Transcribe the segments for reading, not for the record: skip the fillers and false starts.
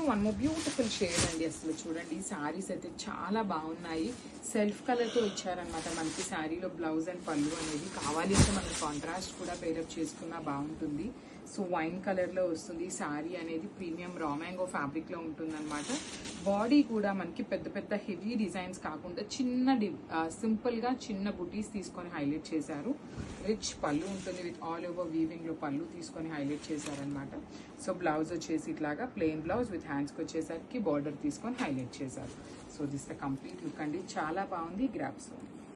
One more beautiful shade అండి. అసలు చూడండి ఈ శారీస్ అయితే చాలా బాగున్నాయి. సెల్ఫ్ కలర్తో ఇచ్చారనమాట మనకి శారీలో బ్లౌజ్ అండ్ పళ్ళు అనేది. కావాలి అంటే మనం కాంట్రాస్ట్ కూడా పేరప్ చేసుకున్నా బాగుంటుంది. సో వైన్ కలర్లో వస్తుంది శారీ అనేది. ప్రీమియం రా మ్యాంగో ఫ్యాబ్రిక్లో ఉంటుంది అనమాట. బాడీ కూడా మనకి పెద్ద పెద్ద హెవీ డిజైన్స్ కాకుండా సింపుల్గా చిన్న బుటీస్ తీసుకొని హైలైట్ చేశారు. రిచ్ పళ్ళు ఉంటుంది విత్ ఆల్ ఓవర్ వీవింగ్లో పళ్ళు తీసుకొని హైలైట్ చేశారనమాట. సో బ్లౌజ్ వచ్చేసి ఇట్లాగా ప్లెయిన్ బ్లౌజ్ విత్ హ్యాండ్స్కి వచ్చేసరికి బార్డర్ తీసుకొని హైలైట్ చేశారు. So this the complete look అండి. చాలా బాగుంది. Grasp.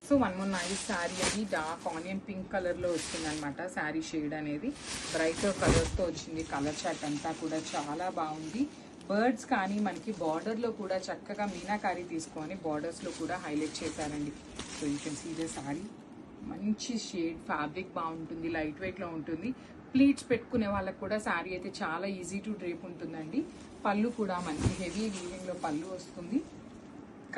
So one more nice sari అది డార్క్ ఆనియన్ పింక్ కలర్లో వస్తుంది అనమాట. శారీ షేడ్ అనేది బ్రైట్ కలర్స్తో వచ్చింది. కలర్ చార్ట్ అంతా కూడా చాలా బాగుంది. బర్డ్స్ కానీ మనకి బార్డర్లో కూడా చక్కగా మీనాకారీ తీసుకొని బార్డర్స్లో కూడా హైలైట్ చేశారండి. So you can see the sari. మంచి షేడ్, ఫ్యాబ్రిక్ బాగుంటుంది, లైట్ వెయిట్లో ఉంటుంది. ప్లీట్స్ పెట్టుకునే వాళ్ళకి కూడా శారీ అయితే చాలా ఈజీ టు డ్రేప్ ఉంటుందండి. పళ్ళు కూడా మనకి హెవీ వీవింగ్లో పళ్ళు వస్తుంది.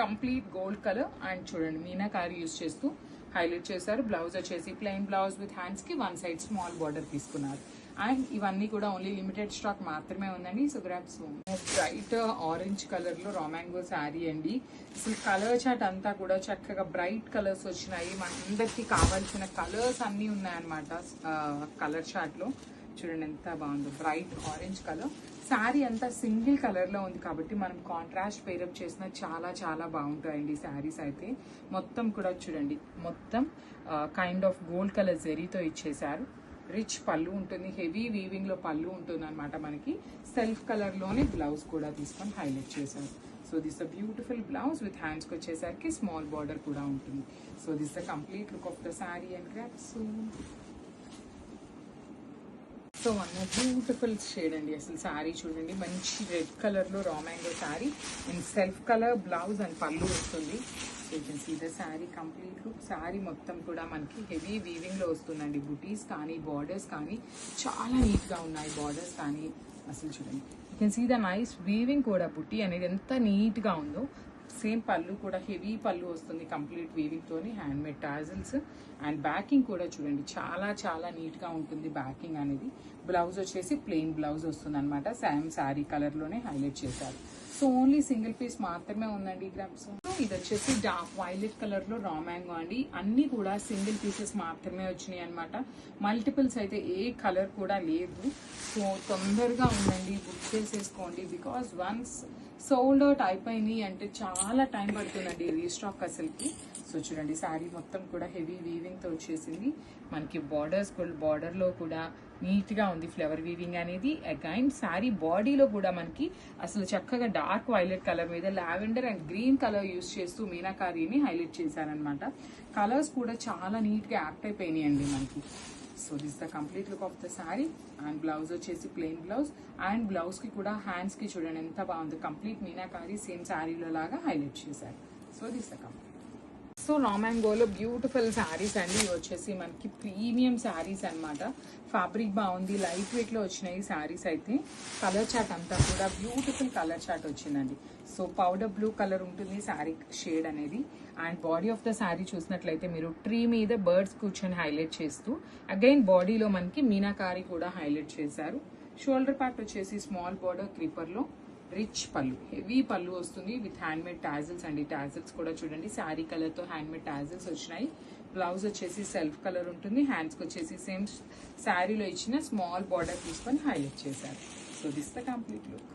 కంప్లీట్ గోల్డ్ కలర్ అండ్ చూడండి మీనాకారీ యూస్ చేస్తూ హైలైట్ చేశారు. బ్లౌజ్ వచ్చేసి ప్లెయిన్ బ్లౌజ్ విత్ హ్యాండ్స్కి వన్ సైడ్ స్మాల్ బార్డర్ తీసుకున్నారు. అండ్ ఇవన్నీ కూడా ఓన్లీ లిమిటెడ్ స్టాక్ మాత్రమే ఉందండి. So grasp. బ్రైట్ ఆరెంజ్ కలర్లో రా మ్యాంగో శారీ అండి. అసలు కలర్ చాట్ అంతా కూడా చక్కగా బ్రైట్ కలర్స్ వచ్చినాయి. మనందరికీ కావాల్సిన కలర్స్ అన్నీ ఉన్నాయన్నమాట కలర్ చాట్లో. చూడండి ఎంత బాగుందో. బ్రైట్ ఆరెంజ్ కలర్ శారీ అంతా సింగిల్ కలర్లో ఉంది కాబట్టి మనం కాంట్రాస్ట్ పేరప్ చేసిన చాలా చాలా బాగుంటాయండి శారీస్ అయితే. మొత్తం కూడా చూడండి మొత్తం కైండ్ ఆఫ్ గోల్డ్ కలర్ జెరీతో ఇచ్చేసారు. రిచ్ పళ్ళు ఉంటుంది, హెవీ వీవింగ్లో పళ్ళు ఉంటుంది అనమాట. మనకి సెల్ఫ్ కలర్లోనే బ్లౌజ్ కూడా తీసుకొని హైలైట్ చేశారు. So this the beautiful blouse with హ్యాండ్స్కి వచ్చేసరికి స్మాల్ బార్డర్ కూడా ఉంటుంది. So this the complete look of the sari and grapes. So one beautiful shade అండి. అసలు శారీ చూడండి మంచి రెడ్ కలర్లో raw mango sari and self colour blouse and పళ్ళు వస్తుంది. So you can see the sari complete look. Sari మొత్తం కూడా మనకి హెవీ వీవింగ్లో వస్తుందండి. బుటీస్ కానీ బార్డర్స్ కానీ చాలా నీట్గా ఉన్నాయి. బార్డర్స్ కానీ అసలు చూడండి you can see the nice weaving కూడా. బుటీ అనేది ఎంత నీట్గా ఉందో. సేమ్ పళ్ళు కూడా హెవీ పళ్ళు వస్తుంది కంప్లీట్ వీవింగ్తోని. Hand made tassels and backing కూడా చూడండి చాలా చాలా నీట్గా ఉంటుంది బ్యాకింగ్ అనేది. బ్లౌజ్ వచ్చేసి ప్లెయిన్ బ్లౌజ్ వస్తుంది అనమాట. సేమ్ శారీ కలర్లోనే హైలైట్ చేశారు. సో ఓన్లీ సింగిల్ పీస్ మాత్రమే ఉందండి గ్రాప్స్. ఇది వచ్చేసి డార్క్ వైలెట్ కలర్లో రా మ్యాంగో అండి. అన్నీ కూడా సింగిల్ పీసెస్ మాత్రమే వచ్చినాయి అనమాట. మల్టిపుల్స్ అయితే ఏ కలర్ కూడా లేదు. సో తొందరగా ఉందండి, బుక్ చేసేసుకోండి. బికాస్ వన్స్ సోల్డ్ అవుట్ అయిపోయినాయి అంటే చాలా టైం పడుతుందండి రీస్టాక్ అసలుకి. సో చూడండి శారీ మొత్తం కూడా హెవీ వీవింగ్తో వచ్చేసింది. మనకి బార్డర్లో కూడా నీట్గా ఉంది ఫ్లవర్ వీవింగ్ అనేది. అగైన్ శారీ బాడీలో కూడా మనకి అసలు చక్కగా డార్క్ వైలెట్ కలర్ మీద lavender and green colour use చేస్తూ మీనాకారీని హైలైట్ చేశారనమాట. కలర్స్ కూడా చాలా నీట్గా యాక్ట్ అయిపోయినాయండి మనకి. So this the complete look of the sari. And blouse వచ్చేసి ప్లెయిన్ బ్లౌజ్ అండ్ బ్లౌజ్కి కూడా హ్యాండ్స్కి చూడండి ఎంత బాగుంది. కంప్లీట్ మీనాకారీ సేమ్ శారీలో లాగా హైలైట్ చేశారు. So this the complete. So రా మ్యాంగోలో బ్యూటిఫుల్ శారీస్ అండి. ఇవి వచ్చేసి మనకి ప్రీమియం శారీస్ అనమాట. ఫ్యాబ్రిక్ బాగుంది, లైట్ వెయిట్లో వచ్చినాయి శారీస్ అయితే. కలర్ చాట్ అంతా కూడా బ్యూటిఫుల్ కలర్ చాట్ వచ్చిందండి. సో పౌడర్ బ్లూ కలర్ ఉంటుంది శారీ షేడ్ అనేది. And body of the sari చూసినట్లయితే మీరు ట్రీ మీద బర్డ్స్ కూర్చొని హైలైట్ చేస్తూ అగైన్ బాడీలో మనకి మీనాకారీ కూడా హైలైట్ చేశారు. షోల్డర్ పార్ట్ వచ్చేసి స్మాల్ బార్డర్ క్రీపర్లో రిచ్ పళ్ళు, హెవీ పళ్ళు వస్తుంది విత్ హ్యాండ్ మేడ్ టాజిల్స్ అండి. టాజిల్స్ కూడా చూడండి శారీ కలర్తో హ్యాండ్ మేడ్ టాజిల్స్ వచ్చినాయి. బ్లౌజ్ వచ్చేసి సెల్ఫ్ కలర్ ఉంటుంది. హ్యాండ్స్కి వచ్చేసి సేమ్ శారీలో ఇచ్చిన స్మాల్ బార్డర్ తీసుకొని హైలైట్ చేశారు. So this the complete look.